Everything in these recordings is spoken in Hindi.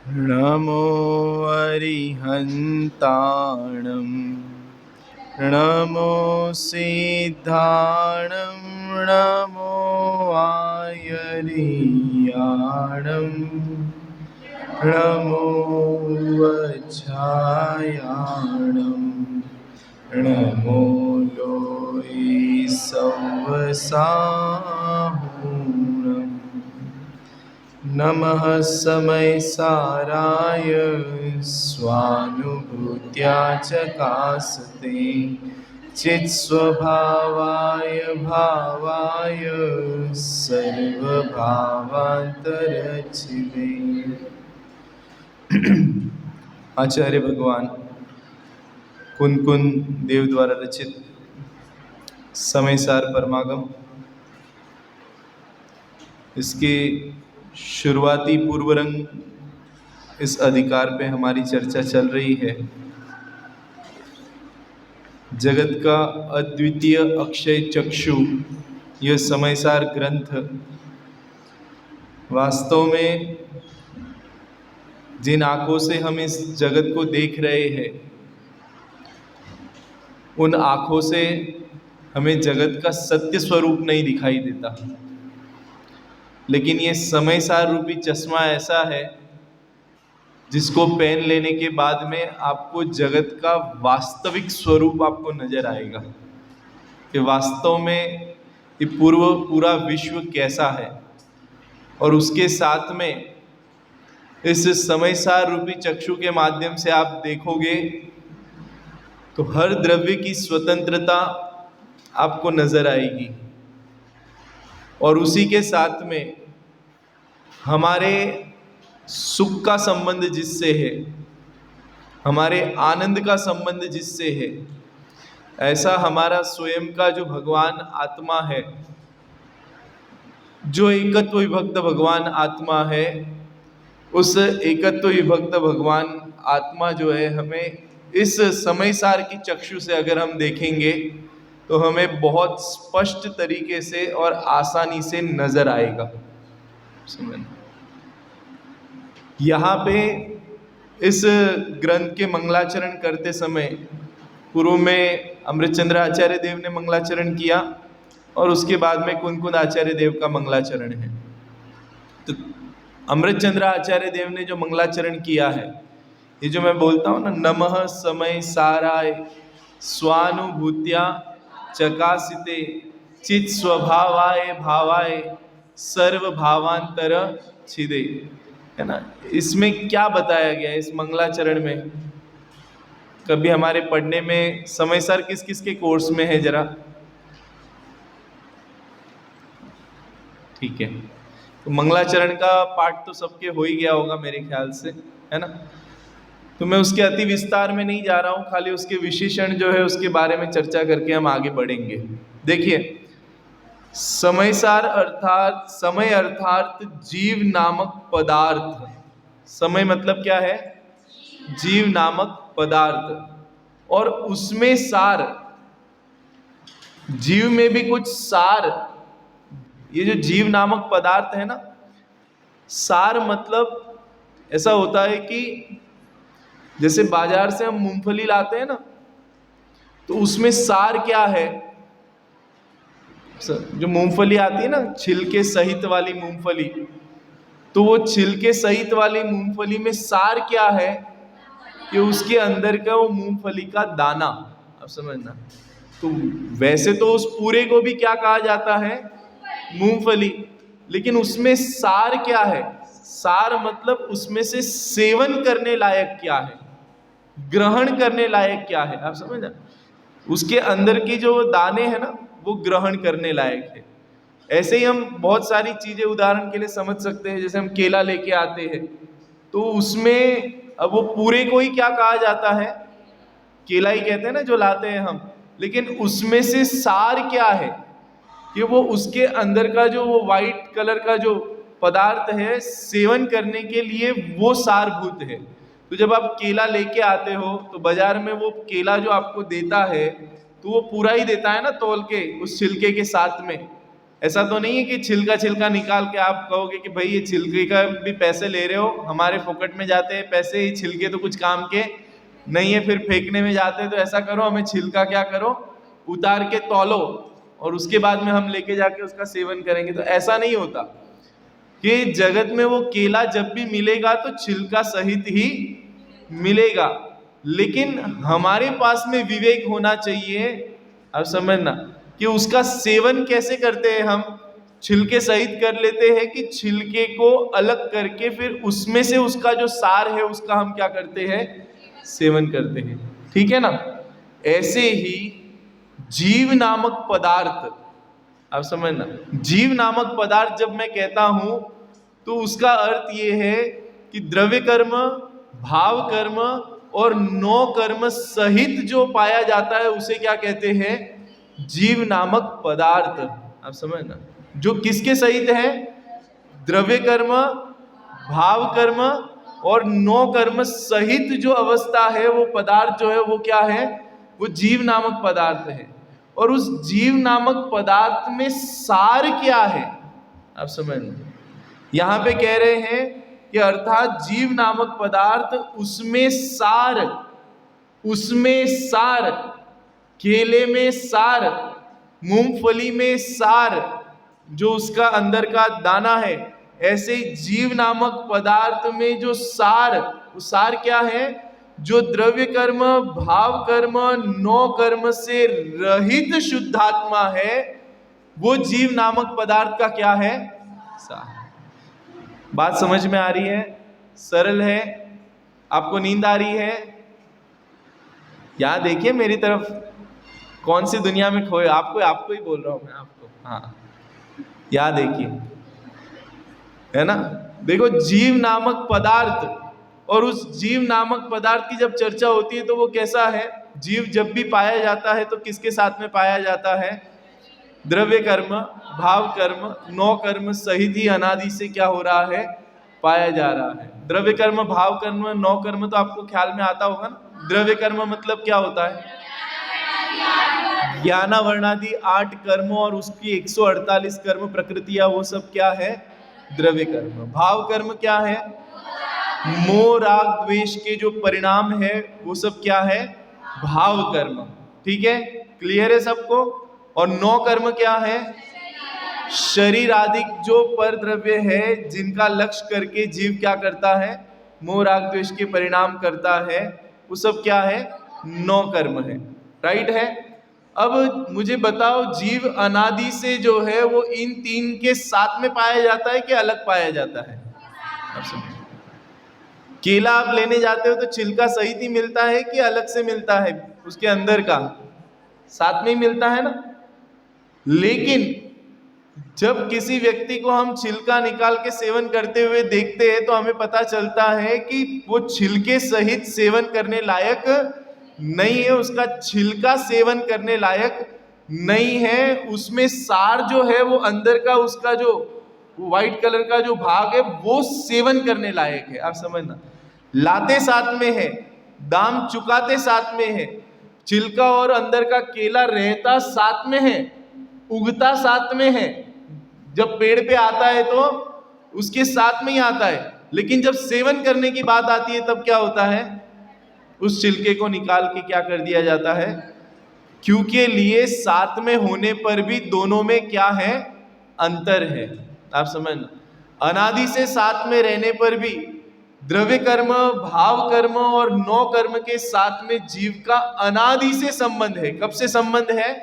नमो अरिहन्ताणं नमो सिद्धाणं नमो आयर्याणं नमो वज्रायाणं नमो लोये सवसाहूणम् नमः समयसाराय स्वानुभूत्या चकासते चित्स्वभावाय भावाय सर्वभावान्तरचिवे। आचार्य भगवान कुन देव द्वारा रचित समयसार परमागम, इसके शुरुआती पूर्व रंग इस अधिकार पे हमारी चर्चा चल रही है। जगत का अद्वितीय अक्षय चक्षु यह समयसार ग्रंथ वास्तव में जिन आँखों से हम इस जगत को देख रहे हैं, उन आँखों से हमें जगत का सत्य स्वरूप नहीं दिखाई देता, लेकिन ये समयसार रूपी चश्मा ऐसा है जिसको पहन लेने के बाद में आपको जगत का वास्तविक स्वरूप आपको नजर आएगा कि वास्तव में ये पूरा विश्व कैसा है। और उसके साथ में इस समयसार रूपी चक्षु के माध्यम से आप देखोगे तो हर द्रव्य की स्वतंत्रता आपको नजर आएगी, और उसी के साथ में हमारे सुख का संबंध जिससे है, हमारे आनंद का संबंध जिससे है, ऐसा हमारा स्वयं का जो भगवान आत्मा है, जो एकत्व विभक्त भगवान आत्मा है, उस एकत्व विभक्त भगवान आत्मा जो है हमें इस समयसार की चक्षु से अगर हम देखेंगे तो हमें बहुत स्पष्ट तरीके से और आसानी से नजर आएगा। यहाँ पे इस ग्रंथ के मंगलाचरण करते समय पूर्व में अमृतचंद्र आचार्य देव ने मंगलाचरण किया और उसके बाद में कुन आचार्य देव का मंगलाचरण है। तो अमृतचंद्र आचार्य देव ने जो मंगलाचरण किया है, ये जो मैं बोलता हूँ ना, नमः समय साराय स्वानुभूत्या चकासिते चित स्वभावाय भावाय सर्व भावांतर छिदे, है ना। इसमें क्या बताया गया है इस मंगलाचरण में? कभी हमारे पढ़ने में समयसार किस किस के कोर्स में है जरा? ठीक है, तो मंगलाचरण का पाठ तो सबके हो ही गया होगा मेरे ख्याल से, है ना। तो मैं उसके अति विस्तार में नहीं जा रहा हूँ, खाली उसके विशेषण जो है उसके बारे में चर्चा करके हम आगे बढ़ेंगे। देखिए, समयसार अर्थात समय अर्थात जीव नामक पदार्थ। समय मतलब क्या है? जीव नामक पदार्थ, और उसमें सार, जीव में भी कुछ सार। ये जो जीव नामक पदार्थ है ना, सार मतलब ऐसा होता है कि जैसे बाजार से हम मूंगफली लाते हैं ना, तो उसमें सार क्या है? जो मूंगफली आती है ना, छिलके सहित वाली मूंगफली, तो वो छिलके सहित वाली मूंगफली में सार क्या है कि उसके अंदर का वो मूंगफली का दाना, अब समझना। तो वैसे तो उस पूरे को भी क्या कहा जाता है? मूंगफली। लेकिन उसमें सार क्या है? सार मतलब उसमें से सेवन करने लायक क्या है, ग्रहण करने लायक क्या है, आप समझना। उसके अंदर की जो दाने हैं ना, वो ग्रहण करने लायक है। ऐसे ही हम बहुत सारी चीजें उदाहरण के लिए समझ सकते हैं। जैसे हम केला लेके आते हैं, तो उसमें अब वो पूरे को ही क्या कहा जाता है? केला ही कहते हैं ना जो लाते हैं हम। लेकिन उसमें से सार क्या है कि वो उसके अंदर का जो वो व्हाइट कलर का जो पदार्थ है, सेवन करने के लिए वो सारभूत है। तो जब आप केला लेके आते हो तो बाजार में वो केला जो आपको देता है, तो वो पूरा ही देता है ना तौल के उस छिलके के साथ में। ऐसा तो नहीं है कि छिलका छिलका निकाल के आप कहोगे कि भाई ये छिलके का भी पैसे ले रहे हो, हमारे फोकट में जाते हैं पैसे, ये छिलके तो कुछ काम के नहीं है, फिर फेंकने में जाते हैं। तो ऐसा करो, हमें छिलका क्या करो, उतार के तौलो और उसके बाद में हम लेके जाके उसका सेवन करेंगे। तो ऐसा नहीं होता कि जगत में वो केला जब भी मिलेगा तो छिलका सहित ही मिलेगा, लेकिन हमारे पास में विवेक होना चाहिए। अब समझना कि उसका सेवन कैसे करते हैं हम, छिलके सहित कर लेते हैं कि छिलके को अलग करके फिर उसमें से उसका जो सार है उसका हम क्या करते हैं, सेवन करते हैं। ठीक है ना। ऐसे ही जीव नामक पदार्थ, अब समझना, जीव नामक पदार्थ जब मैं कहता हूं तो उसका अर्थ ये है कि द्रव्य कर्म, भाव कर्म और नौ कर्म सहित जो पाया जाता है उसे क्या कहते हैं, जीव नामक पदार्थ। आप समझना, जो किसके सहित है, द्रव्य कर्म, भाव कर्म और नौ कर्म सहित जो अवस्था है, वो पदार्थ जो है वो क्या है, वो जीव नामक पदार्थ है। और उस जीव नामक पदार्थ में सार क्या है, आप समझना। यहां पे कह रहे हैं कि अर्थात जीव नामक पदार्थ, उसमें सार, उसमें सार, केले में सार, मूंगफली में सार, जो उसका अंदर का दाना है, ऐसे जीव नामक पदार्थ में जो सार, वो सार क्या है, जो द्रव्य कर्म, भाव कर्म, नौ कर्म से रहित शुद्धात्मा है, वो जीव नामक पदार्थ का क्या है, सार। बात समझ में आ रही है, सरल है, आपको नींद आ रही है। यहां देखिए मेरी तरफ, कौन सी दुनिया में खोए, आपको ही बोल रहा हूं मैं आपको। हाँ, यहां देखिए, है ना। देखो, जीव नामक पदार्थ, और उस जीव नामक पदार्थ की जब चर्चा होती है तो वो कैसा है, जीव जब भी पाया जाता है तो किसके साथ में पाया जाता है, द्रव्य कर्म, भाव कर्म, नौ कर्म सहित ही अनादि से क्या हो रहा है, पाया जा रहा है। द्रव्य कर्म, भाव कर्म, नौ कर्म तो आपको ख्याल में आता होगा ना। द्रव्य कर्म मतलब क्या होता है, ज्ञानावर्णादि 8 कर्म और उसकी 148 कर्म प्रकृतियां, वो सब क्या है, द्रव्य कर्म। भाव कर्म क्या है, मोह राग द्वेष के जो परिणाम है वो सब क्या है, भाव कर्म। ठीक है, क्लियर है सबको। और नौ कर्म क्या है, शरीर आदि जो पर द्रव्य है, जिनका लक्ष्य करके जीव क्या करता है, मोह राग द्वेष के परिणाम करता है, वो सब क्या है, नौ कर्म है। राइट है। अब मुझे बताओ, जीव अनादि से जो है वो इन तीन के साथ में पाया जाता है कि अलग पाया जाता है। अब समझो, केला आप लेने जाते हो तो छिलका सहित ही मिलता है कि अलग से मिलता है, उसके अंदर का साथ में ही मिलता है ना। लेकिन जब किसी व्यक्ति को हम छिलका निकाल के सेवन करते हुए देखते हैं तो हमें पता चलता है कि वो छिलके सहित सेवन करने लायक नहीं है, उसका छिलका सेवन करने लायक नहीं है। उसमें सार जो है वो अंदर का, उसका जो व्हाइट कलर का जो भाग है वो सेवन करने लायक है। आप समझना, लाते साथ में है, दाम चुकाते साथ में है, छिलका और अंदर का केला रहता साथ में है, उगता साथ में है। जब पेड़ पे आता है तो उसके साथ में ही आता है, लेकिन जब सेवन करने की बात आती है तब क्या होता है, उस छिलके को निकाल के क्या कर दिया जाता है, क्योंकि लिए साथ में होने पर भी दोनों में क्या है, अंतर है। आप समझना, अनादि से साथ में रहने पर भी द्रव्य कर्म, भाव कर्म और नौ कर्म के साथ में जीव का अनादि से संबंध है। कब से संबंध है,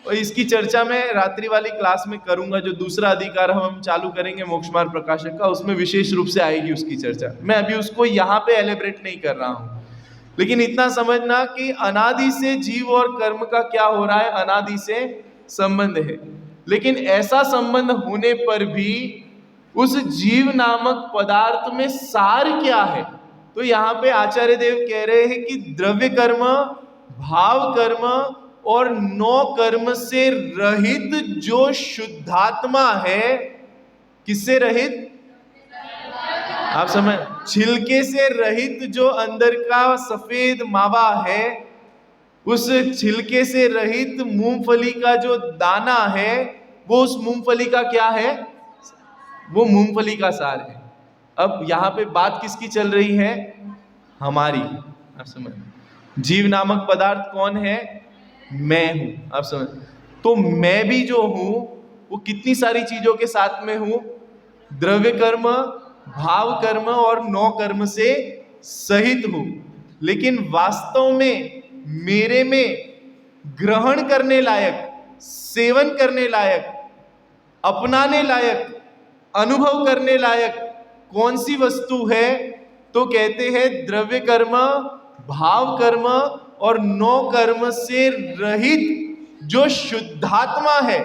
और इसकी चर्चा मैं रात्रि वाली क्लास में करूंगा। जो दूसरा अधिकार हम चालू करेंगे मोक्ष मार्ग प्रकाशक का, उसमें विशेष रूप से आएगी उसकी चर्चा। मैं अभी उसको यहाँ पे एलिब्रेट नहीं कर रहा हूं, लेकिन इतना समझना कि अनादि से जीव और कर्म का क्या हो रहा है, अनादि से संबंध है। लेकिन ऐसा संबंध होने पर भी उस जीव नामक पदार्थ में सार क्या है, तो यहाँ पे आचार्य देव कह रहे हैं कि द्रव्य कर्म, भाव कर्म और नौ कर्म से रहित जो शुद्धात्मा है, किससे रहित, आप समझ, छिलके से रहित जो अंदर का सफेद मावा है, उस छिलके से रहित मूंगफली का जो दाना है, वो उस मूंगफली का क्या है? वो मूंगफली का सार है। अब यहाँ पे बात किसकी चल रही है? हमारी। आप समझ, जीव नामक पदार्थ कौन है? मैं हूं। आप समझ, तो मैं भी जो हूं वो कितनी सारी चीजों के साथ में हूं? द्रव्य कर्म, भाव कर्म और नौ कर्म से सहित हूं। लेकिन वास्तव में मेरे में ग्रहण करने लायक, सेवन करने लायक, अपनाने लायक, अनुभव करने लायक कौन सी वस्तु है? तो कहते हैं द्रव्य कर्म, भाव कर्म और नौ कर्म से रहित जो शुद्धात्मा है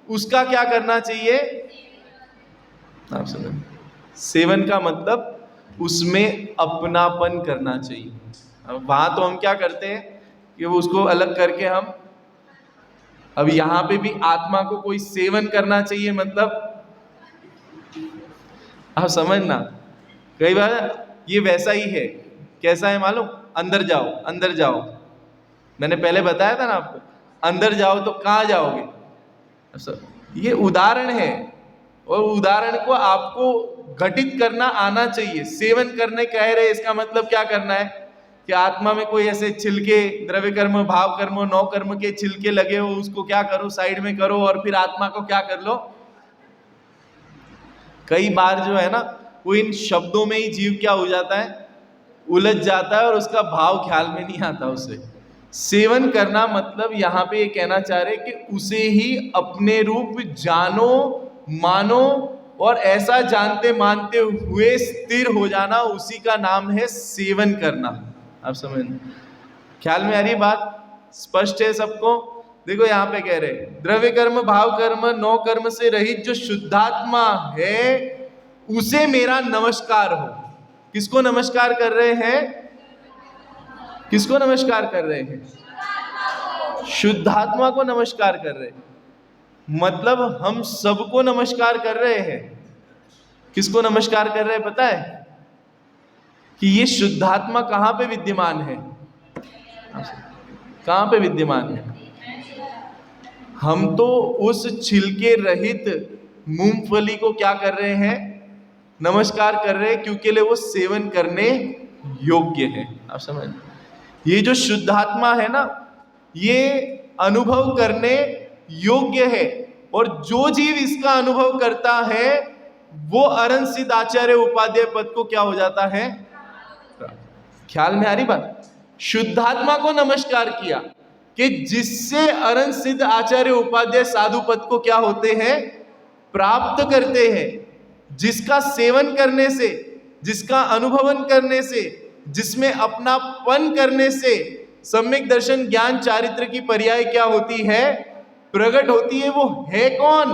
उसका क्या करना चाहिए? आप समझ, सेवन का मतलब उसमें अपनापन करना चाहिए। अब वहां तो हम क्या करते हैं कि वो उसको अलग करके हम, अब यहां पे भी आत्मा को कोई सेवन करना चाहिए, मतलब आप समझना, कई बार ये वैसा ही है। कैसा है मालूम? अंदर जाओ, अंदर जाओ, मैंने पहले बताया था ना आपको, अंदर जाओ तो कहाँ जाओगे? ये उदाहरण है, और उदाहरण को आपको घटित करना आना चाहिए। सेवन करने कह रहे, इसका मतलब क्या करना है कि आत्मा में कोई ऐसे छिलके, द्रव्य कर्म, भाव कर्म, नौ कर्म के छिलके लगे हो, उसको क्या करो? साइड में करो, और फिर आत्मा को क्या कर लो? कई बार जो है ना, वो इन शब्दों में ही जीव क्या हो जाता है? उलझ जाता है, और उसका भाव ख्याल में नहीं आता उसे। सेवन करना मतलब यहाँ पे ये कहना चाह रहे कि उसे ही अपने रूप जानो, मानो, और ऐसा जानते मानते हुए स्थिर हो जाना, उसी का नाम है सेवन करना। आप समझ, ख्याल में आ रही बात? स्पष्ट है सबको? देखो यहाँ पे कह रहे द्रव्य कर्म, भाव कर्म, नौ कर्म से रहित जो शुद्धात्मा है उसे मेरा नमस्कार हो। किसको नमस्कार कर रहे हैं? किसको नमस्कार कर रहे हैं? शुद्धात्मा को नमस्कार कर रहे हैं। मतलब हम सबको नमस्कार कर रहे हैं। किसको नमस्कार कर रहे हैं पता है? कि ये शुद्धात्मा कहां पे विद्यमान है? कहां पे विद्यमान है? हम तो उस छिलके रहित मूंगफली को क्या कर रहे हैं? नमस्कार कर रहे हैं, क्योंकि ले वो सेवन करने योग्य है। आप समझ, ये जो शुद्धात्मा है ना, ये अनुभव करने योग्य है, और जो जीव इसका अनुभव करता है वो अरन सिद्ध आचार्य उपाध्याय पद को क्या हो जाता है? ख्याल में आ रही बात? शुद्धात्मा को नमस्कार किया कि जिससे अरन सिद्ध आचार्य उपाध्याय साधु पद को क्या होते हैं? प्राप्त करते हैं। जिसका सेवन करने से, जिसका अनुभवन करने से, जिसमें अपनापन करने से सम्यक दर्शन, ज्ञान, चारित्र की पर्याय क्या होती है? प्रकट होती है। वो है कौन?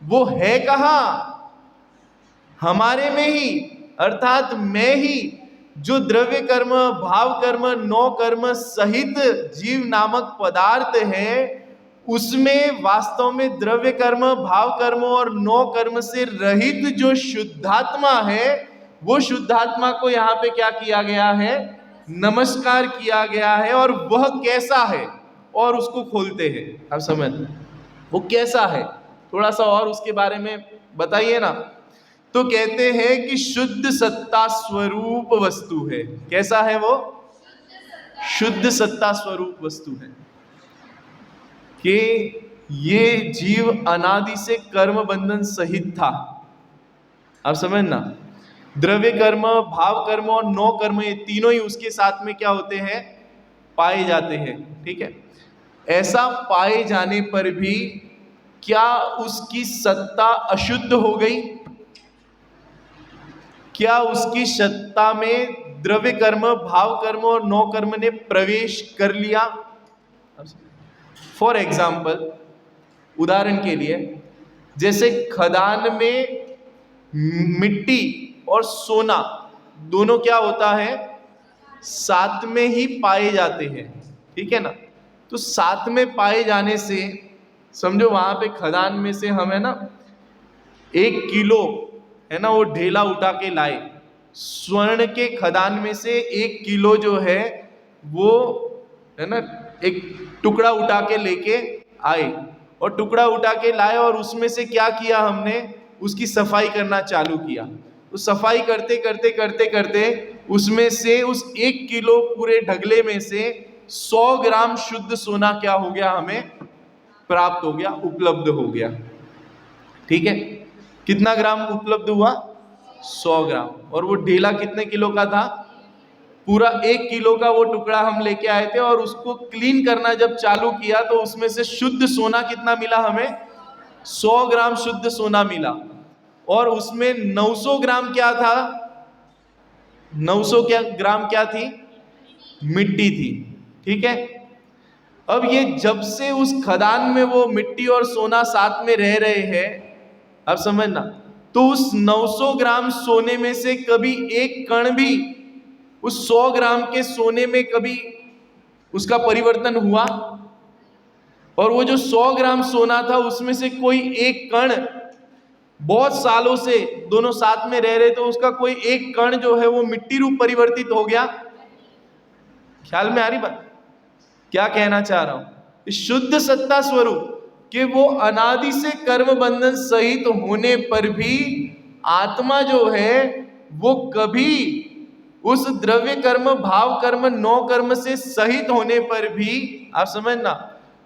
वो है कहां? हमारे में ही, अर्थात मैं ही, जो द्रव्य कर्म, भाव कर्म, नौ कर्म सहित जीव नामक पदार्थ है, उसमें वास्तव में द्रव्य कर्म, भाव कर्म और नौ कर्म से रहित जो शुद्धात्मा है, वो शुद्धात्मा को यहाँ पे क्या किया गया है? नमस्कार किया गया है। और वह कैसा है? और उसको खोलते हैं। आप समझ, वो कैसा है? थोड़ा सा और उसके बारे में बताइए ना। तो कहते हैं कि शुद्ध सत्ता स्वरूप वस्तु है। कैसा है वो? शुद्ध सत्ता स्वरूप वस्तु है। कि ये जीव अनादि से कर्म बंधन सहित था। आप समझना, द्रव्य कर्म, भाव कर्म और नौ कर्म, ये तीनों ही उसके साथ में क्या होते हैं? पाए जाते हैं। ठीक है, ऐसा पाए जाने पर भी क्या उसकी सत्ता अशुद्ध हो गई? क्या उसकी सत्ता में द्रव्य कर्म, भाव कर्म और नौ कर्म ने प्रवेश कर लिया? फॉर एग्जाम्पल, उदाहरण के लिए, जैसे खदान में मिट्टी और सोना दोनों क्या होता है? साथ में ही पाए जाते हैं। ठीक है ना? तो साथ में पाए जाने से समझो वहां पे खदान में से हम है ना 1 किलो है ना वो ढेला उठा के लाए, स्वर्ण के खदान में से 1 किलो जो है वो है ना एक टुकड़ा उठा के लेके आए, और टुकड़ा उठा के लाए और उसमें से क्या किया हमने, उसकी सफाई करना चालू किया। तो सफाई करते करते करते करते उसमें से उस 1 किलो पूरे ढगले में से 100 ग्राम शुद्ध सोना क्या हो गया, हमें प्राप्त हो गया, उपलब्ध हो गया। ठीक है, कितना ग्राम उपलब्ध हुआ, 100 ग्राम। और वो ढेला कितने किलो का था, पूरा 1 किलो का वो टुकड़ा हम लेके आए थे। और उसको क्लीन करना जब चालू किया तो उसमें से शुद्ध सोना कितना मिला हमें, 100 ग्राम शुद्ध सोना मिला। और उसमें 900 ग्राम क्या था, 900 ग्राम क्या थी, मिट्टी थी। ठीक है, अब ये जब से उस खदान में वो मिट्टी और सोना साथ में रह रहे हैं, अब समझना, तो उस 900 ग्राम सोने में से कभी एक कण भी उस 100 ग्राम के सोने में कभी उसका परिवर्तन हुआ? और वो जो 100 ग्राम सोना था उसमें से कोई एक कण, बहुत सालों से दोनों साथ में रह रहे, तो उसका कोई एक कण जो है वो मिट्टी रूप परिवर्तित हो गया? ख्याल में आ रही बात, क्या कहना चाह रहा हूं? शुद्ध सत्ता स्वरूप कि वो अनादि से कर्म बंधन सहित होने पर भी आत्मा जो है वो कभी उस द्रव्य कर्म, भाव कर्म, 9 कर्म से सहित होने पर भी, आप समझना,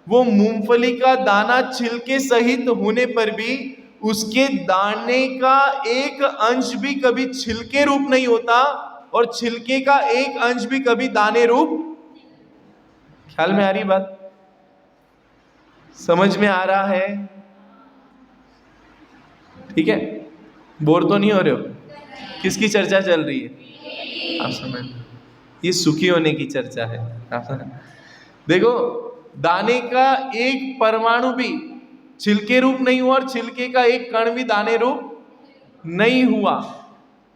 वो मूंगफली का दाना छिलके सहित होने पर भी उसके दाने का एक अंश भी कभी छिलके रूप नहीं होता और छिलके का एक अंश भी कभी दाने रूप। ख्याल में आ रही बात, समझ में आ रहा है? ठीक है, बोर तो नहीं हो रहे हो? किसकी चर्चा चल रही है, आप समझ, ये सुखी होने की चर्चा है। देखो, दाने का एक परमाणु भी छिलके रूप नहीं हुआ और छिलके का एक कण भी दाने रूप नहीं हुआ।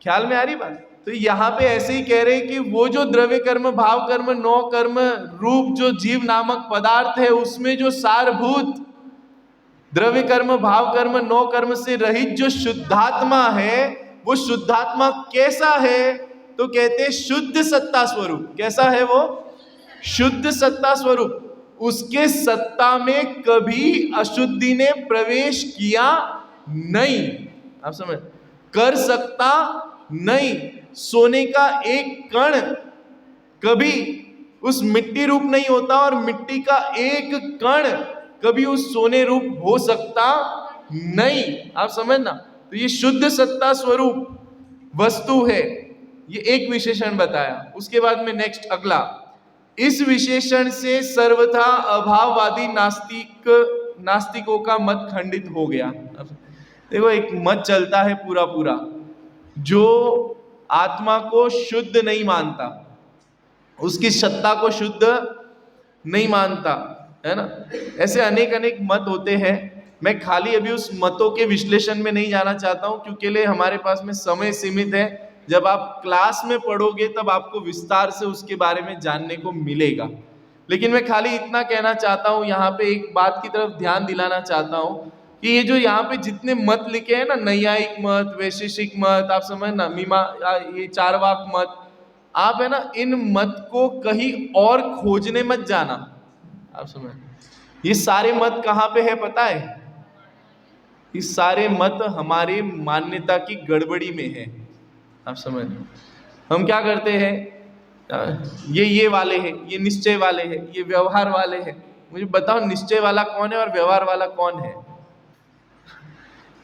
ख्याल में आ रही बात? तो यहां पे ऐसे ही कह रहे हैं कि वो जो द्रव्य कर्म, भाव कर्म, 9 कर्म रूप जो जीव नामक पदार्थ है, उसमें जो सारभूत द्रव्य कर्म, भाव कर्म, 9 कर्म से रहित जो शुद्धात्मा है, वो शुद्धात्मा कैसा है? तो कहते हैं शुद्ध सत्ता स्वरूप। कैसा है वो? शुद्ध सत्ता स्वरूप। उसके सत्ता में कभी अशुद्धि ने प्रवेश किया नहीं, आप समझ, कर सकता नहीं। सोने का एक कण कभी उस मिट्टी रूप नहीं होता और मिट्टी का एक कण कभी उस सोने रूप हो सकता नहीं, आप समझना। तो ये शुद्ध सत्ता स्वरूप वस्तु है, ये एक विशेषण बताया। उसके बाद में नेक्स्ट अगला, इस विशेषण से सर्वथा अभाववादी नास्तिकों का मत खंडित हो गया। देखो, एक मत चलता है पूरा पूरा, जो आत्मा को शुद्ध नहीं मानता, उसकी सत्ता को शुद्ध नहीं मानता, है ना। ऐसे अनेक अनेक मत होते हैं। मैं खाली अभी उस मतों के विश्लेषण में नहीं जाना चाहता हूं, क्योंकि लिए हमारे पास में समय सीमित है। जब आप क्लास में पढ़ोगे तब आपको विस्तार से उसके बारे में जानने को मिलेगा। लेकिन मैं खाली इतना कहना चाहता हूं, यहाँ पे एक बात की तरफ ध्यान दिलाना चाहता हूं कि ये जो यहाँ पे जितने मत लिखे हैं ना, नैयायिक मत, वैशेषिक मत, आप समझना, ये चारवाक मत, आप है ना, इन मत को कहीं और खोजने मत जाना, आप समझ। ये सारे मत कहाँ पे है पता है? ये सारे मत हमारे मान्यता की गड़बड़ी में है, आप समझ। हम क्या करते हैं, ये वाले हैं, ये निश्चय वाले हैं, ये व्यवहार वाले हैं। मुझे बताओ, निश्चय वाला कौन है और व्यवहार वाला कौन है?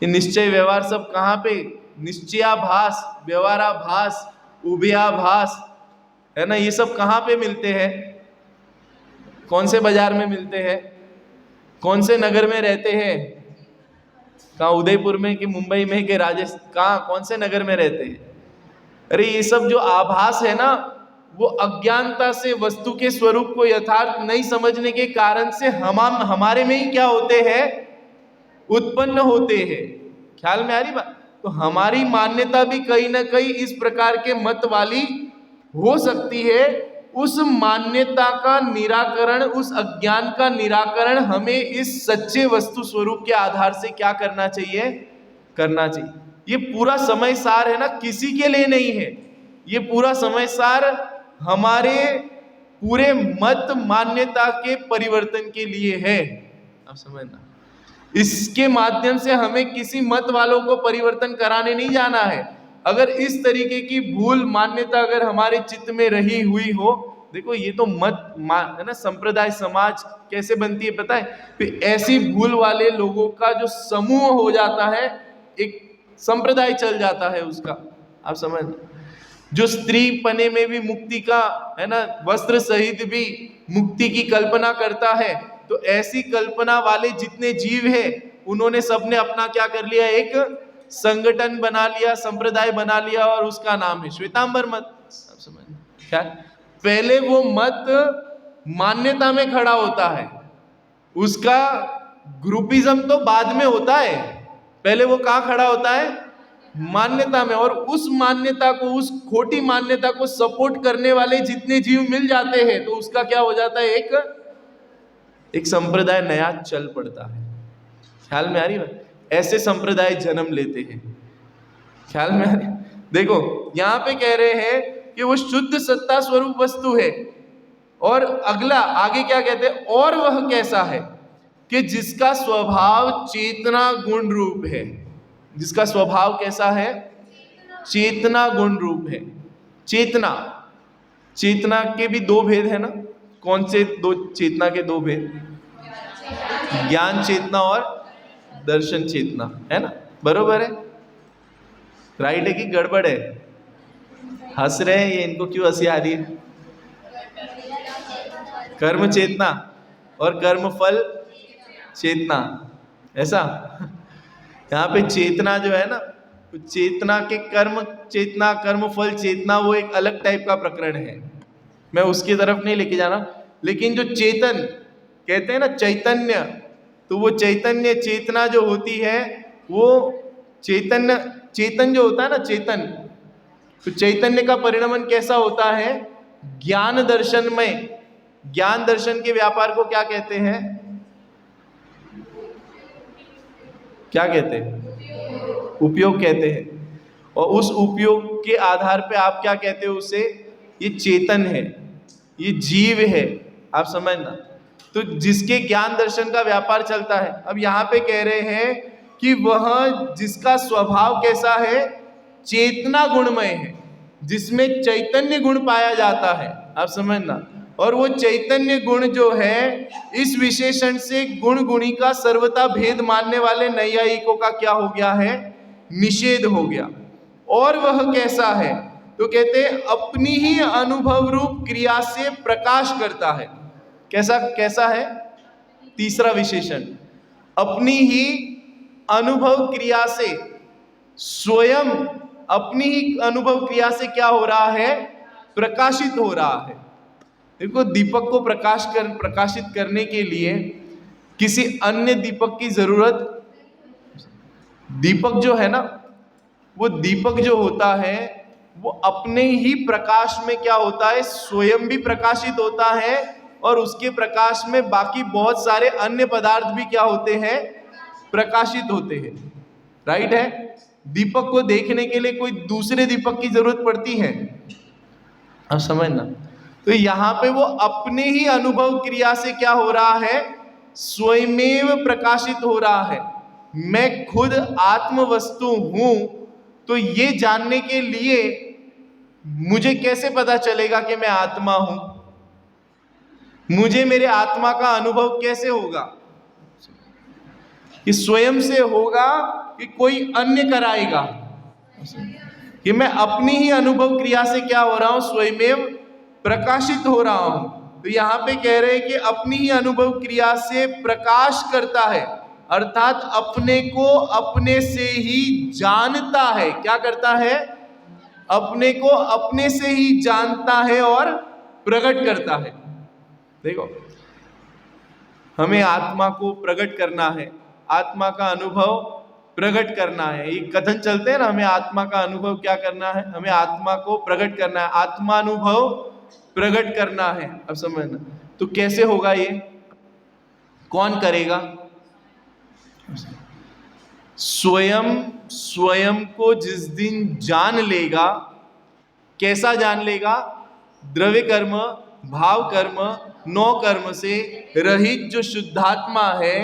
ये निश्चय व्यवहार सब कहाँ पे? निश्चयाभास, व्यवहाराभास, उभयाभास, है ना, ये सब कहाँ पे मिलते हैं? कौन से बाजार में मिलते हैं? कौन से नगर में रहते हैं? कहाँ, उदयपुर में कि मुंबई में कि राजस्थान, कहाँ, कौन से नगर में रहते हैं? अरे ये सब जो आभास है ना, वो अज्ञानता से वस्तु के स्वरूप को यथार्थ नहीं समझने के कारण से हमारे में ही क्या होते हैं, उत्पन्न होते हैं। ख्याल में आ रही बात? तो हमारी मान्यता भी कहीं ना कहीं इस प्रकार के मत वाली हो सकती है। उस मान्यता का निराकरण, उस अज्ञान का निराकरण हमें इस सच्चे वस्तु स्वरूप के आधार से क्या करना चाहिए, करना चाहिए। ये पूरा समय सार है ना, किसी के लिए नहीं है। ये पूरा समय सार हमारे पूरे मत मान्यता के परिवर्तन के लिए है, आप समझना। इसके माध्यम से हमें किसी मत वालों को परिवर्तन कराने नहीं जाना है। अगर इस तरीके की भूल मान्यता अगर हमारे चित्त में रही हुई हो, देखो ये तो है ना, संप्रदाय समाज कैसे बनती है पता है? फिर ऐसी भूल वाले लोगों का जो समूह हो जाता है, एक संप्रदाय चल जाता है उसका। आप समझ, जो स्त्री पने में भी मुक्ति का, है ना, वस्त्र सहित भी मुक्ति की कल्पना करता है, तो ऐसी कल्पना वाले जितने जीव हैं उन्होंने सबने अपना क्या कर लिया, एक संगठन बना लिया, संप्रदाय बना लिया, और उसका नाम है श्वेतांबर मत। समझ क्या? पहले वो मत मान्यता में खड़ा होता है, उसका ग्रुपिज्म तो बाद में होता है, पहले वो कहाँ खड़ा होता है? मान्यता में। और उस मान्यता को, उस खोटी मान्यता को सपोर्ट करने वाले जितने जीव मिल जाते हैं तो उसका क्या हो जाता है, एक संप्रदाय नया चल पड़ता है। ख्याल में आ रही बात? ऐसे संप्रदाय जन्म लेते हैं। ख्याल में आ रही? देखो यहां पे कह रहे हैं कि वो शुद्ध सत्ता स्वरूप वस्तु है, और अगला आगे क्या कहते हैं, और वह कैसा है कि जिसका स्वभाव चेतना गुण रूप है। जिसका स्वभाव कैसा है? चेतना गुण रूप है। चेतना, चेतना के भी दो भेद है ना? कौन से दो चेतना के दो भेद? ज्ञान चेतना और दर्शन चेतना, है ना? बरोबर है? राइट है कि गड़बड़ है? हंस रहे हैं ये, इनको क्यों हंसी आ रही है? कर्म चेतना और कर्म फल चेतना, ऐसा? यहाँ पे चेतना जो है ना, चेतना के कर्म चेतना, कर्म फल चेतना, वो एक अलग टाइप का प्रकरण है, मैं उसकी तरफ नहीं लेके जाना। लेकिन जो चेतन कहते हैं ना, चैतन्य, तो वो चैतन्य चेतना जो होती है, वो चैतन्य, चेतन जो होता है ना, चेतन, तो चैतन्य का परिणमन कैसा होता है? ज्ञान दर्शन में। ज्ञान दर्शन के व्यापार को क्या कहते हैं? क्या कहते हैं? उपयोग कहते हैं। और उस उपयोग के आधार पे आप क्या कहते हो उसे? ये चेतन है, ये जीव है। आप समझना, तो जिसके ज्ञान दर्शन का व्यापार चलता है। अब यहाँ पे कह रहे हैं कि वह जिसका स्वभाव कैसा है? चेतना गुणमय है, जिसमें चैतन्य गुण पाया जाता है। आप समझना, और वो चैतन्य गुण जो है, इस विशेषण से गुण गुणी का सर्वथा भेद मानने वाले नैयायिकों का क्या हो गया है? निषेध हो गया। और वह कैसा है? तो कहते हैं अपनी ही अनुभव रूप क्रिया से प्रकाश करता है। कैसा कैसा है? तीसरा विशेषण, अपनी ही अनुभव क्रिया से, स्वयं अपनी ही अनुभव क्रिया से क्या हो रहा है? प्रकाशित हो रहा है। देखो दीपक को प्रकाशित करने के लिए किसी अन्य दीपक की जरूरत, दीपक जो है ना, वो दीपक जो होता है वो अपने ही प्रकाश में क्या होता है? स्वयं भी प्रकाशित होता है, और उसके प्रकाश में बाकी बहुत सारे अन्य पदार्थ भी क्या होते हैं? प्रकाशित होते हैं। राइट है? दीपक को देखने के लिए कोई दूसरे दीपक की जरूरत पड़ती है? अब समझना, तो यहां पे वो अपने ही अनुभव क्रिया से क्या हो रहा है? स्वयमेव प्रकाशित हो रहा है। मैं खुद आत्म वस्तु हूं, तो ये जानने के लिए मुझे कैसे पता चलेगा कि मैं आत्मा हूं? मुझे मेरे आत्मा का अनुभव कैसे होगा? कि स्वयं से होगा कि कोई अन्य कराएगा? कि मैं अपनी ही अनुभव क्रिया से क्या हो रहा हूं? स्वयमेव प्रकाशित हो रहा हूं। तो यहां पे कह रहे हैं कि अपनी ही अनुभव क्रिया से प्रकाश करता है, अर्थात अपने को अपने से ही जानता है। क्या करता है? अपने को अपने से ही जानता है और प्रकट करता है। देखो, हमें आत्मा को प्रकट करना है, आत्मा का अनुभव प्रकट करना है। ये कथन चलते हैं ना, हमें आत्मा का अनुभव क्या करना है? हमें आत्मा को प्रकट करना है, आत्मानुभव प्रकट करना है। अब समझना, तो कैसे होगा ये? कौन करेगा? स्वयं को जिस दिन जान लेगा, कैसा जान लेगा? द्रव्य कर्म, भाव कर्म, 9 कर्म से रहित जो शुद्धात्मा है,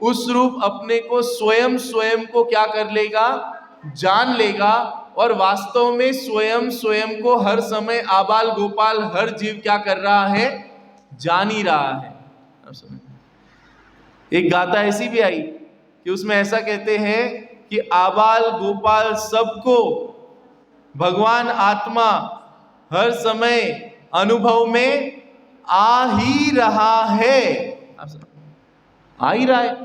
उस रूप अपने को स्वयं स्वयं को क्या कर लेगा, जान लेगा, और वास्तव में स्वयं स्वयं को हर समय आबाल गोपाल हर जीव क्या कर रहा है, जान ही रहा है। एक गाथा ऐसी भी आई कि उसमें ऐसा कहते हैं कि आबाल गोपाल सबको भगवान आत्मा हर समय अनुभव में आ ही रहा है। आ ही रहा है,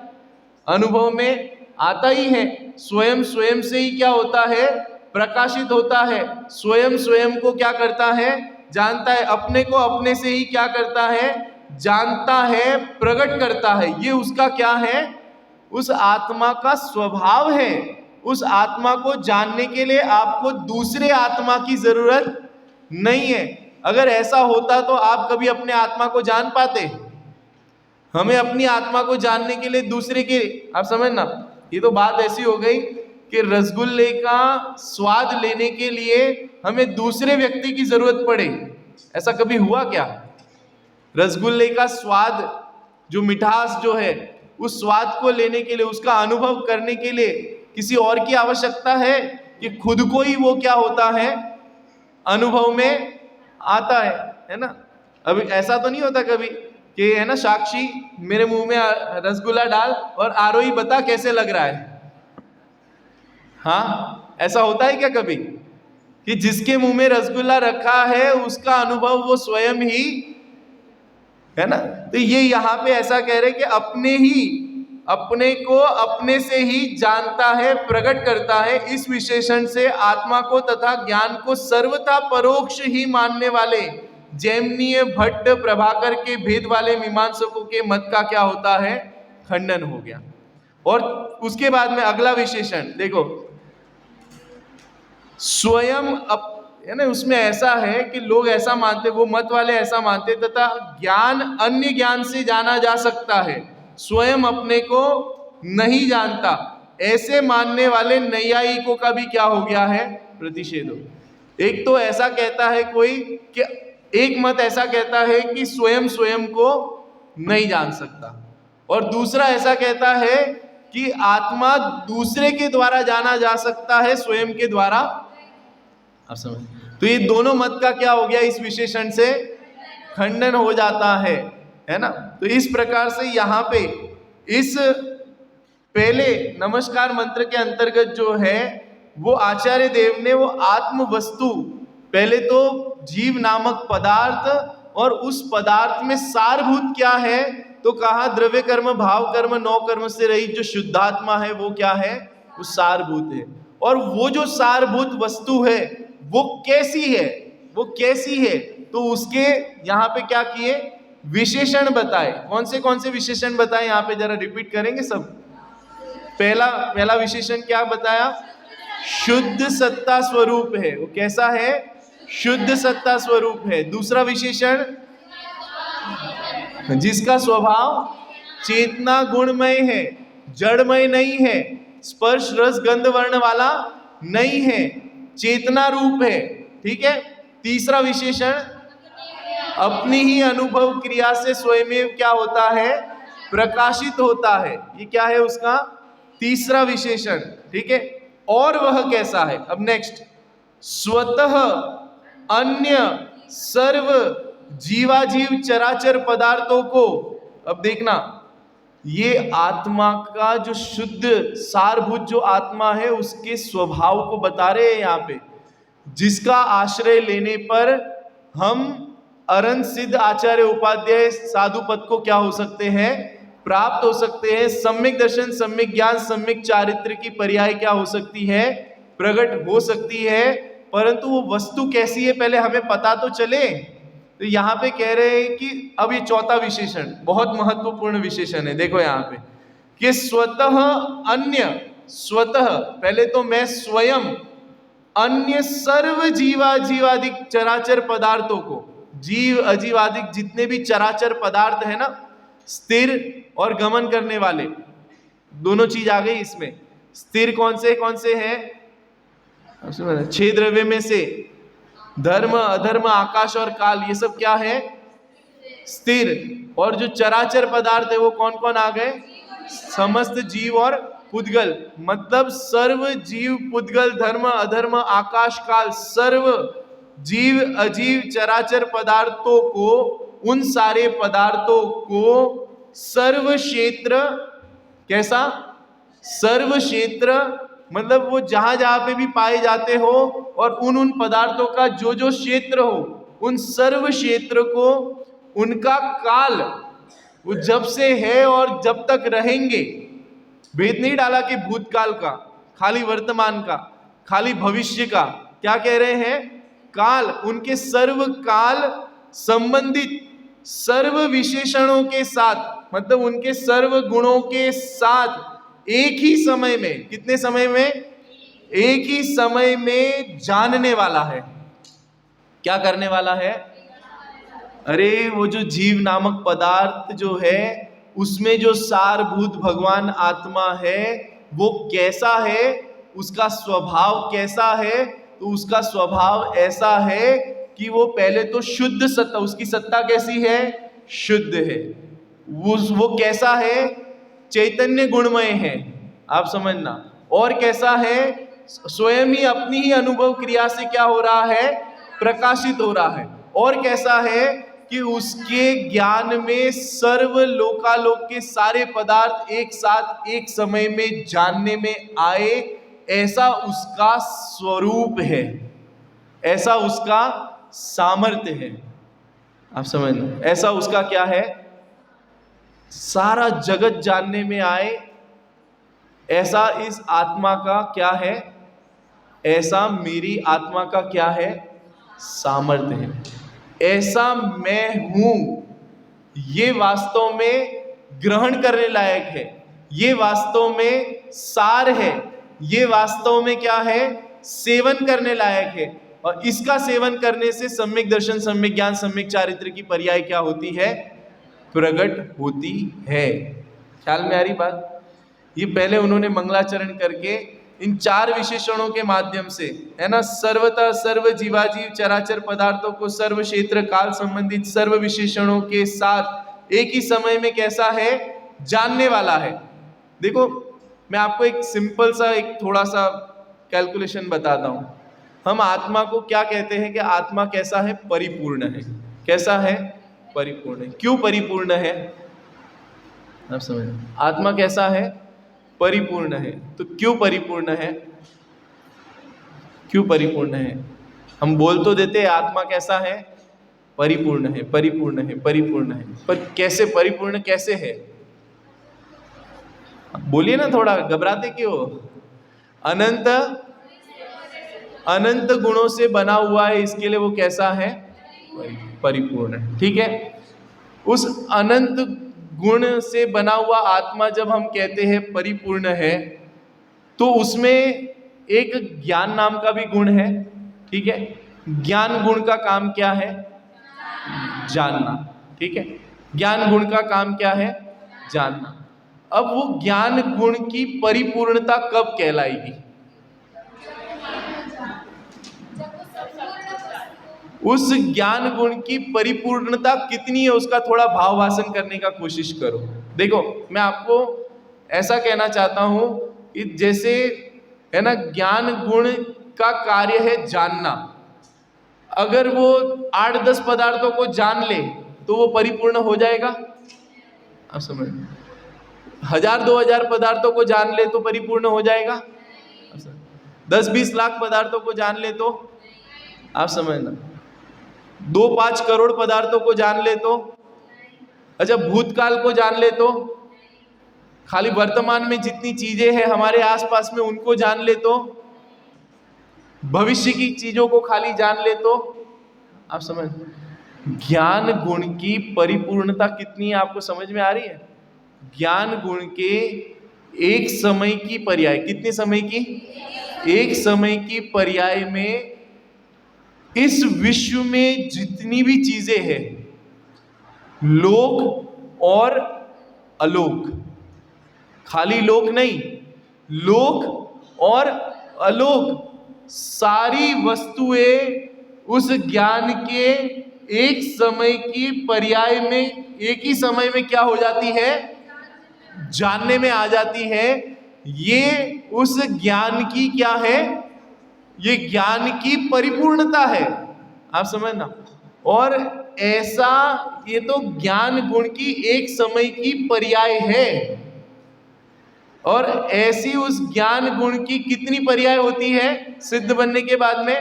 अनुभव में आता ही है। स्वयं स्वयं से ही क्या होता है, प्रकाशित होता है। स्वयं स्वयं को क्या करता है, जानता है। अपने को अपने से ही क्या करता है, जानता है, प्रकट करता है। ये उसका क्या है, उस आत्मा का स्वभाव है। उस आत्मा को जानने के लिए आपको दूसरे आत्मा की जरूरत नहीं है। अगर ऐसा होता तो आप कभी अपने आत्मा को जान पाते? हमें अपनी आत्मा को जानने के लिए दूसरे के, आप समझना, ये तो बात ऐसी हो गई कि रसगुल्ले का स्वाद लेने के लिए हमें दूसरे व्यक्ति की जरूरत पड़े। ऐसा कभी हुआ क्या? रसगुल्ले का स्वाद, जो मिठास जो है, उस स्वाद को लेने के लिए, उसका अनुभव करने के लिए किसी और की आवश्यकता है कि खुद को ही वो क्या होता है, अनुभव में आता है ना? अभी ऐसा तो नहीं होता कभी कि है ना, साक्षी मेरे मुंह में रसगुल्ला डाल और आरोही बता कैसे लग रहा है। हाँ, ऐसा होता है क्या कभी कि जिसके मुंह में रसगुल्ला रखा है उसका अनुभव वो स्वयं ही है ना? तो ये यहाँ पे ऐसा कह रहे कि अपने को अपने से ही जानता है, प्रकट करता है। इस विशेषण से आत्मा को तथा ज्ञान को सर्वथा परोक्ष ही मानने वाले जैमिनीय भट्ट प्रभाकर के भेद वाले मीमांसकों के मत का क्या होता है, खंडन हो गया। और उसके बाद में अगला विशेषण देखो, स्वयं है ना, उसमें ऐसा है कि लोग ऐसा मानते, वो मत वाले ऐसा मानते, तथा ज्ञान अन्य ज्ञान से जाना जा सकता है, स्वयं अपने को नहीं जानता। ऐसे मानने वाले नैयायिकों का भी क्या हो गया है, प्रतिषेध हो। एक तो ऐसा कहता है कोई कि एक मत ऐसा कहता है कि स्वयं स्वयं को नहीं जान सकता, और दूसरा ऐसा कहता है कि आत्मा दूसरे के द्वारा जाना जा सकता है, स्वयं के द्वारा। आप समझ? तो ये दोनों मत का क्या हो गया, इस विशेषण से खंडन हो जाता है ना? तो इस प्रकार से यहाँ पे इस पहले नमस्कार मंत्र के अंतर्गत जो है, वो आचार्य देव ने वो आत्म वस्तु, पहले तो जीव नामक पदार्थ, और उस पदार्थ में सारभूत क्या है, तो कहा द्रव्य कर्म भाव कर्म 9 कर्म से रहित जो शुद्धात्मा है वो क्या है, वो सारभूत है। और वो जो सारभूत वस्तु है वो कैसी है, वो कैसी है, तो उसके यहाँ पे क्या किए, विशेषण बताए। कौन से विशेषण बताए, यहाँ पे जरा रिपीट करेंगे सब। पहला विशेषण क्या बताया, शुद्ध सत्ता स्वरूप है। वो कैसा है, शुद्ध सत्ता स्वरूप है। दूसरा विशेषण, जिसका स्वभाव चेतना गुणमय है, जड़मय नहीं है, स्पर्श रस गंध वर्ण वाला नहीं है, चेतना रूप है। ठीक है। तीसरा विशेषण, अपनी ही अनुभव क्रिया से स्वयं क्या होता है, प्रकाशित होता है। ये क्या है उसका तीसरा विशेषण। ठीक है। और वह कैसा है, अब नेक्स्ट, स्वतः अन्य सर्व जीवाजीव चराचर पदार्थों को, अब देखना, ये आत्मा का जो शुद्ध सारभूत जो आत्मा है उसके स्वभाव को बता रहे हैं यहाँ पे, जिसका आश्रय लेने पर हम अरंत सिद्ध आचार्य उपाध्याय साधु पद को क्या हो सकते हैं, प्राप्त हो सकते हैं। सम्यक दर्शन, सम्यक ज्ञान, सम्यक चारित्र की पर्याय क्या हो सकती है, प्रकट हो सकती है। परंतु वो वस्तु कैसी है पहले हमें पता तो चले। तो यहाँ पे कह रहे हैं कि अब ये चौथा विशेषण बहुत महत्वपूर्ण विशेषण है। देखो यहाँ पे कि स्वतः अन्य, स्वतः पहले तो मैं स्वयं अन्य सर्व जीवादिक चराचर पदार्थों को, जीव अजीवादिक जितने भी चराचर पदार्थ है ना, स्थिर और गमन करने वाले, दोनों चीज आ गई इसमें। स्थिर कौन से हैं, 6 द्रव्य में से धर्म अधर्म आकाश और काल, ये सब क्या है, स्थिर। और जो चराचर पदार्थ है वो कौन कौन आ गए, समस्त जीव और पुद्गल, मतलब सर्व जीव पुद्गल धर्म अधर्म आकाश काल सर्व जीव अजीव चराचर पदार्थों को, उन सारे पदार्थों को सर्व क्षेत्र, कैसा सर्व क्षेत्र, मतलब वो जहां जहां पे भी पाए जाते हो और उन पदार्थों का जो जो क्षेत्र हो, उन सर्व क्षेत्र को उनका काल, वो जब से है और जब तक रहेंगे, भेद नहीं डाला कि भूतकाल का, खाली वर्तमान का, खाली भविष्य का, क्या कह रहे हैं काल, उनके सर्व काल संबंधित सर्व विशेषणों के साथ, मतलब उनके सर्व गुणों के साथ एक ही समय में, कितने समय में, एक ही समय में जानने वाला है। क्या करने वाला है? अरे वो जो जीव नामक पदार्थ जो है, उसमें जो सारभूत भगवान आत्मा है वो कैसा है, उसका स्वभाव कैसा है, तो उसका स्वभाव ऐसा है कि वो पहले तो शुद्ध सत्ता, उसकी सत्ता कैसी है, शुद्ध है। वो कैसा है, चैतन्य गुणमय है, आप समझना। और कैसा है, स्वयं ही अपनी ही अनुभव क्रिया से क्या हो रहा है, प्रकाशित हो रहा है। और कैसा है कि उसके ज्ञान में सर्व लोकालोक के सारे पदार्थ एक साथ एक समय में जानने में आए, ऐसा उसका स्वरूप है, ऐसा उसका सामर्थ्य है, आप समझना। ऐसा उसका क्या है, सारा जगत जानने में आए, ऐसा इस आत्मा का क्या है, ऐसा मेरी आत्मा का क्या है, सामर्थ्य है। ऐसा मैं हूं, ये वास्तव में ग्रहण करने लायक है, ये वास्तव में सार है, ये वास्तव में क्या है, सेवन करने लायक है। और इसका सेवन करने से सम्यक दर्शन, सम्यक ज्ञान, सम्यक चारित्र की पर्याय क्या होती है, प्रकट होती है। ख्याल में आ रही बात? ये पहले उन्होंने मंगलाचरण करके इन चार विशेषणों के माध्यम से, है ना, सर्वतः सर्व जीवाजीव चराचर पदार्थों को सर्व क्षेत्र काल संबंधित सर्व विशेषणों के साथ एक ही समय में कैसा है, जानने वाला है। देखो मैं आपको एक सिंपल सा, एक थोड़ा सा कैलकुलेशन बताता हूं। हम आत्मा को क्या कहते हैं कि आत्मा कैसा है, परिपूर्ण है। कैसा है, परिपूर्ण है। क्यों परिपूर्ण है, आप समझ, आत्मा कैसा है, परिपूर्ण है। तो क्यों परिपूर्ण है, क्यों परिपूर्ण है? हम बोल तो देते हैं आत्मा कैसा है, परिपूर्ण है, परिपूर्ण है, परिपूर्ण है, पर कैसे परिपूर्ण कैसे है, बोलिए ना, थोड़ा घबराते क्यों? अनंत अनंत गुणों से बना हुआ है, इसके लिए वो कैसा है, परिपूर्ण है। ठीक है, उस अनंत गुण से बना हुआ आत्मा जब हम कहते हैं परिपूर्ण है, तो उसमें एक ज्ञान नाम का भी गुण है। ठीक है, ज्ञान गुण का काम क्या है, जानना। ठीक है, ज्ञान गुण का काम क्या है, जानना। अब वो ज्ञान गुण की परिपूर्णता कब कहलाएगी? उस ज्ञान गुण की परिपूर्णता कितनी है, उसका थोड़ा भावभाषण करने का कोशिश करो। देखो मैं आपको ऐसा कहना चाहता हूं कि जैसे, है ना, ज्ञान गुण का कार्य है जानना। अगर वो 8-10 पदार्थों को जान ले तो वो परिपूर्ण हो जाएगा, आप समझ। 1000-2000 पदार्थों को जान ले तो परिपूर्ण हो जाएगा, 10-20 लाख पदार्थों को जान ले तो, आप समझना, 2-5 करोड़ पदार्थों को जान ले तो, अच्छा भूतकाल को जान ले तो, खाली वर्तमान में जितनी चीजें हैं हमारे आसपास में उनको जान ले तो, भविष्य की चीजों को खाली जान ले तो, आप समझ। ज्ञान गुण की परिपूर्णता कितनी है आपको समझ में आ रही है? ज्ञान गुण के एक समय की पर्याय, कितने समय की, एक समय की पर्याय में इस विश्व में जितनी भी चीजें हैं, लोक और अलोक, खाली लोक नहीं, लोक और अलोक, सारी वस्तुएं उस ज्ञान के एक समय की पर्याय में, एक ही समय में क्या हो जाती है, जानने में आ जाती है, ये उस ज्ञान की क्या है, ये ज्ञान की परिपूर्णता है। आप समझना। और ऐसा, ये तो ज्ञान गुण की एक समय की पर्याय है, और ऐसी उस ज्ञान गुण की कितनी पर्याय होती है सिद्ध बनने के बाद में?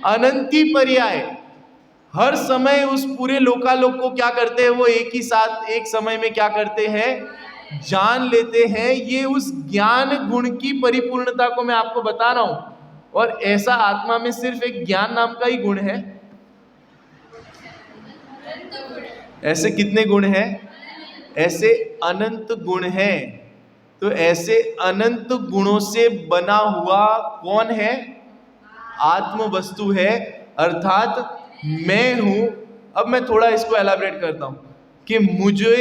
अनंती पर्याय। हर समय उस पूरे लोकालोक को क्या करते हैं, वो एक ही साथ एक समय में क्या करते हैं, जान लेते हैं। ये उस ज्ञान गुण की परिपूर्णता को मैं आपको बता रहा हूं। और ऐसा आत्मा में सिर्फ एक ज्ञान नाम का ही गुण है। ऐसे कितने गुण हैं? ऐसे अनंत गुण हैं। तो ऐसे अनंत गुणों से बना हुआ कौन है? आत्म वस्तु है, अर्थात मैं हूं। अब मैं थोड़ा इसको एलाबरेट करता हूं कि मुझे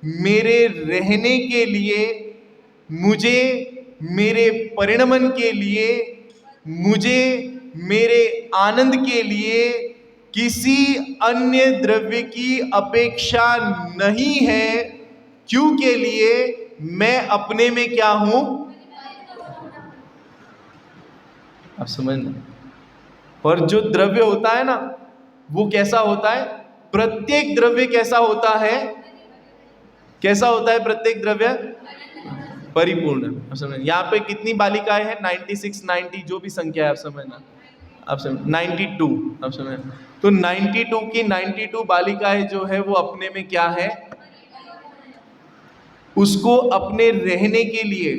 मेरे रहने के लिए, मुझे मेरे परिणमन के लिए, मुझे मेरे आनंद के लिए किसी अन्य द्रव्य की अपेक्षा नहीं है। क्यों के लिए? मैं अपने में क्या हूं? आप समझना। और जो द्रव्य होता है ना, वो कैसा होता है? प्रत्येक द्रव्य कैसा होता है? कैसा होता है प्रत्येक द्रव्य? परिपूर्ण। आप समझ, यहाँ पे कितनी बालिकाएं हैं? 96, 90 जो भी संख्या है, आप समझना। आप समझ 92, आप समझ। तो 92 की 92 बालिकाएं जो है वो अपने में क्या है? उसको अपने रहने के लिए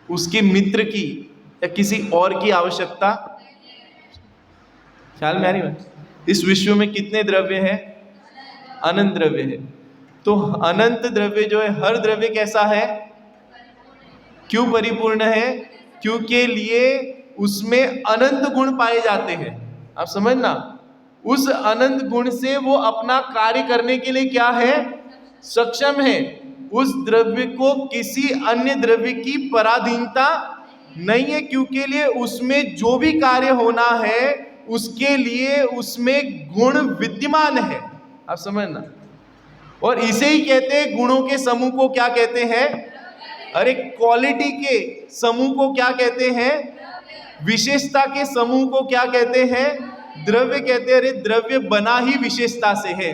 उसके मित्र की या किसी और की आवश्यकता, ख्याल में आ रही है? इस विश्व में कितने द्रव्य हैं? अनंत द्रव्य है। तो अनंत द्रव्य जो है, हर द्रव्य कैसा है? क्यों परिपूर्ण है? क्योंकि लिए उसमें अनंत गुण पाए जाते हैं। आप समझना। उस अनंत गुण से वो अपना कार्य करने के लिए क्या है? सक्षम है। उस द्रव्य को किसी अन्य द्रव्य की पराधीनता नहीं है, क्योंकि लिए उसमें जो भी कार्य होना है उसके लिए उसमें गुण विद्यमान है। आप समझना। और इसे ही कहते हैं, गुणों के समूह को क्या कहते हैं? अरे क्वालिटी के समूह को क्या कहते हैं? विशेषता के समूह को क्या कहते हैं? द्रव्य कहते हैं। अरे द्रव्य बना ही विशेषता से है,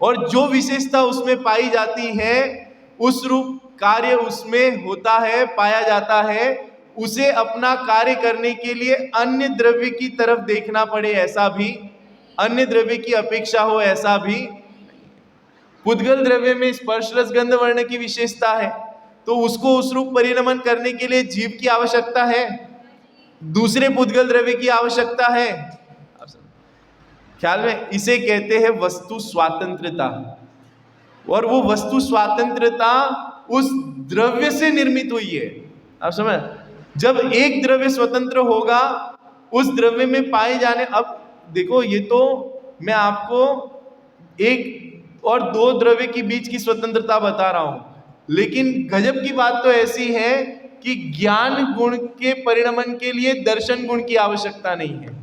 और जो विशेषता उसमें पाई जाती है, उस रूप कार्य उसमें होता है, पाया जाता है। उसे अपना कार्य करने के लिए अन्य द्रव्य की तरफ देखना पड़े ऐसा भी, अन्य द्रव्य की अपेक्षा हो ऐसा भी। पुद्गल द्रव्य में स्पर्श रस गंध वर्ण की विशेषता है, तो उसको उस रूप परिणमन करने के लिए जीव की आवश्यकता है, दूसरे पुद्गल द्रव्य की आवश्यकता है। ख्याल में? इसे कहते हैं वस्तु स्वातंत्रता। और वो वस्तु स्वातंत्रता उस द्रव्य से निर्मित हुई है। आप समझ? जब एक द्रव्य स्वतंत्र होगा, उस द्रव्य में पाए जाने, अब देखो, ये तो मैं आपको एक और दो द्रव्य के बीच की स्वतंत्रता बता रहा हूं, लेकिन गजब की बात तो ऐसी है कि ज्ञान गुण के परिणमन के लिए दर्शन गुण की आवश्यकता नहीं है।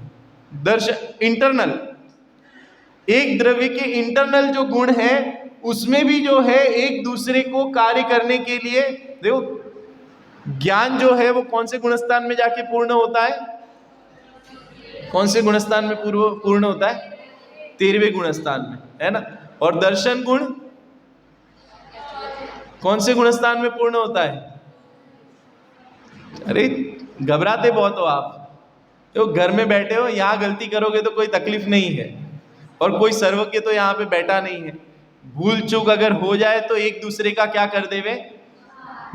दर्शन इंटरनल, एक द्रव्य के इंटरनल जो गुण है उसमें भी जो है एक दूसरे को कार्य करने के लिए, देखो ज्ञान जो है वो कौन से गुणस्थान में जाके पूर्ण होता है? कौन से गुणस्थान में पूर्ण होता है? 13वें गुणस्थान में, है ना। और दर्शन गुण कौन से गुणस्थान में पूर्ण होता है? अरे घबराते बहुत हो आप, तो घर में बैठे हो, यहाँ गलती करोगे तो कोई तकलीफ नहीं है, और कोई सर्वज्ञ तो यहाँ पे बैठा नहीं है। भूल चूक अगर हो जाए तो एक दूसरे का क्या कर देवे?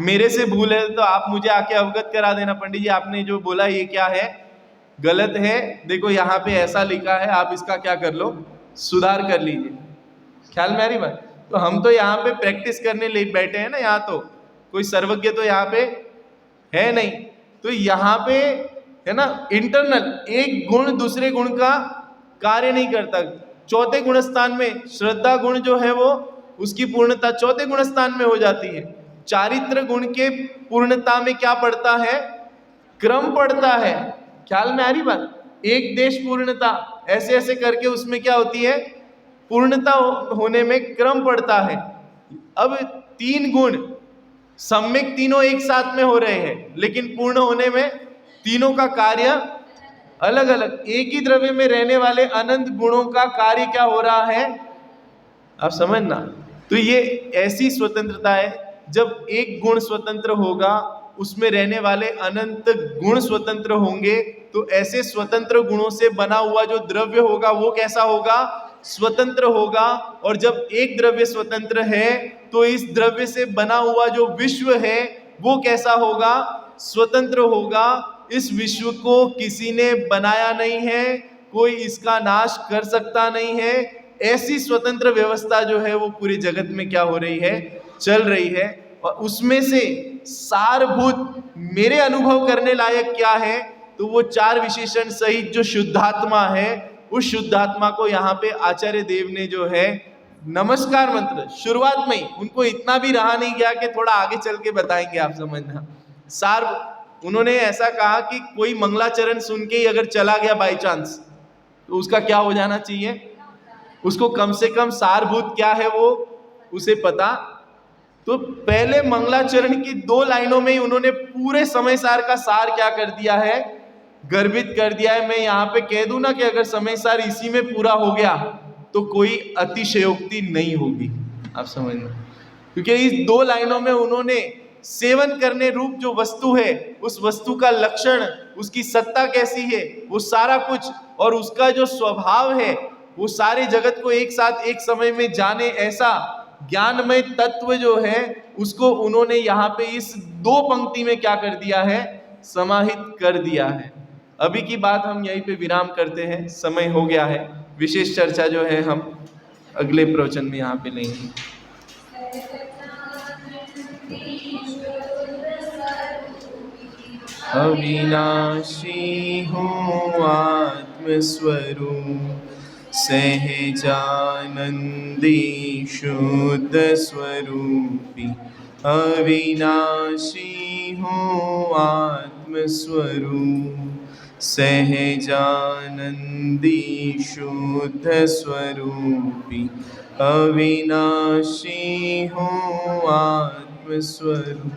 मेरे से भूल है तो आप मुझे आके अवगत करा देना, पंडित जी आपने जो बोला ये क्या है, गलत है, देखो यहाँ पे ऐसा लिखा है, आप इसका क्या कर लो, सुधार कर लीजिए। ख्याल में आ रही बात? तो हम तो यहाँ पे प्रैक्टिस करने ले बैठे हैं ना, यहाँ तो कोई सर्वज्ञ तो यहाँ पे है नहीं। तो यहाँ पे है ना, इंटरनल एक गुण दूसरे गुण का कार्य नहीं करता। चौथे गुणस्थान में श्रद्धा गुण जो है वो उसकी पूर्णता चौथे गुणस्थान में हो जाती है। चारित्र गुण के पूर्णता में क्या पड़ता है? क्रम पड़ता है। ख्याल में आ रही बात? एक देश पूर्णता, ऐसे ऐसे करके उसमें क्या होती है? पूर्णता होने में क्रम पड़ता है। अब तीन गुण सम्यक तीनों एक साथ में हो रहे हैं, लेकिन पूर्ण होने में तीनों का कार्य अलग अलग। एक ही द्रव्य में रहने वाले अनंत गुणों का कार्य क्या हो रहा है, आप समझना। तो ये ऐसी स्वतंत्रता है, जब एक गुण स्वतंत्र होगा उसमें रहने वाले अनंत गुण स्वतंत्र होंगे, तो ऐसे स्वतंत्र गुणों से बना हुआ जो द्रव्य होगा वो कैसा होगा, स्वतंत्र होगा। और जब एक द्रव्य स्वतंत्र है तो इस द्रव्य से बना हुआ जो विश्व है वो कैसा होगा, स्वतंत्र होगा। इस विश्व को किसी ने बनाया नहीं है, कोई इसका नाश कर सकता नहीं है। ऐसी स्वतंत्र व्यवस्था जो है वो पूरे जगत में क्या हो रही है, चल रही है। और उसमें से सारभूत मेरे अनुभव करने लायक क्या है, तो वो चार विशेषण सहित जो शुद्धात्मा है, उस शुद्धात्मा को यहाँ पे आचार्य देव ने जो है नमस्कार मंत्र शुरुआत में ही, उनको इतना भी रहा नहीं गया कि थोड़ा आगे चल के बताएंगे, आप समझना। सार उन्होंने ऐसा कहा कि कोई मंगलाचरण सुन के ही अगर चला गया बाई चांस, तो उसका क्या हो जाना चाहिए, उसको कम से कम सारभूत क्या है वो उसे पता। तो पहले मंगलाचरण की 2 लाइनों में ही उन्होंने पूरे समय सार का सार क्या कर दिया है, गर्भित कर दिया है। मैं यहाँ पे कह दूं ना कि अगर समय सार इसी में पूरा हो गया तो कोई अतिशयोक्ति नहीं होगी, आप समझना। क्योंकि इस 2 लाइनों में उन्होंने सेवन करने रूप जो वस्तु है, उस वस्तु का लक्षण, उसकी सत्ता कैसी है, वो सारा कुछ, और उसका जो स्वभाव है, वो सारे जगत को एक साथ एक समय में जाने ऐसा ज्ञानमय तत्व जो है, उसको उन्होंने यहाँ पे इस 2 पंक्ति में क्या कर दिया है, समाहित कर दिया है। अभी की बात हम यहीं पे विराम करते हैं, समय हो गया है। विशेष चर्चा जो है हम अगले प्रवचन में यहाँ पे लेंगे। अविनाशी हूँ आत्मस्वरूप, सहजानंदी शुद्ध स्वरूपी। अविनाशी हूँ आत्मस्वरूप, सहजानंदी शुद्ध स्वरूपी। अविनाशी हूँ आत्मस्वरूप।